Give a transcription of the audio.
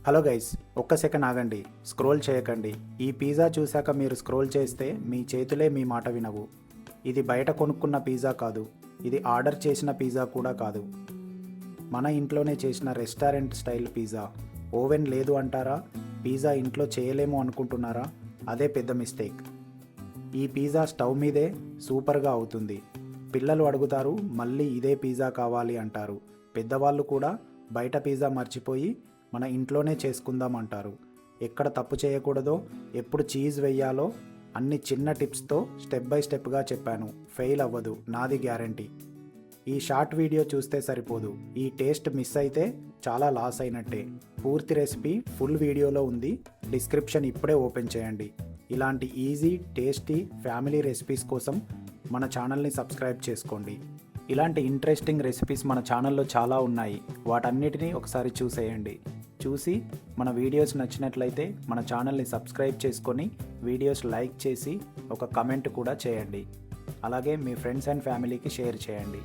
Hello guys, ఒక్క second ఆగండి. Scroll చేయకండి. ఈ పిజ్జా చూశాక మీరు స్క్రోల్ చేస్తే మీ చేతులే మీ మాట వినవు. ఇది బయట కొనుక్కున్న పిజ్జా కాదు. ఇది ఆర్డర్ చేసిన పిజ్జా కూడా కాదు. మన ఇంట్లోనే చేసిన రెస్టారెంట్ స్టైల్ పిజ్జా. ఓవెన్ లేదు అంటారా? పిజ్జా ఇంట్లో చేయలేము అనుకుంటున్నారా? అదే పెద్ద మిస్టేక్. ఈ పిజ్జా స్టవ్ మీదే సూపర్గా అవుతుంది. పిల్లలు అడుగుతారు, మళ్ళీ ఇదే పిజ్జా కావాలి అంటారు. పెద్దవాళ్ళు కూడా బయట పిజ్జా మర్చిపోయి మన ఇంట్లోనే చేసుకుందాం అంటారు. ఎక్కడ తప్పు చేయకూడదో, ఎప్పుడు చీజ్ వెయ్యాలో అన్ని చిన్న టిప్స్తో స్టెప్ బై స్టెప్గా చెప్పాను. ఫెయిల్ అవ్వదు, నాది గ్యారంటీ. ఈ షార్ట్ వీడియో చూస్తే సరిపోదు. ఈ టేస్ట్ మిస్ అయితే చాలా లాస్ అయినట్టే. పూర్తి రెసిపీ ఫుల్ వీడియోలో ఉంది. డిస్క్రిప్షన్ ఇప్పుడే ఓపెన్ చేయండి. ఇలాంటి ఈజీ, టేస్టీ ఫ్యామిలీ రెసిపీస్ కోసం మన ఛానల్ని సబ్స్క్రైబ్ చేసుకోండి. ఇలాంటి ఇంట్రెస్టింగ్ రెసిపీస్ మన ఛానల్లో చాలా ఉన్నాయి. వాటన్నిటినీ ఒకసారి చూసేయండి. చూసి మన వీడియోస్ నచ్చినట్లయితే మన ఛానల్ని సబ్స్క్రైబ్ చేసుకొని వీడియోస్ లైక్ చేసి ఒక కమెంట్ కూడా చేయండి. అలాగే మీ ఫ్రెండ్స్ అండ్ ఫ్యామిలీకి షేర్ చేయండి.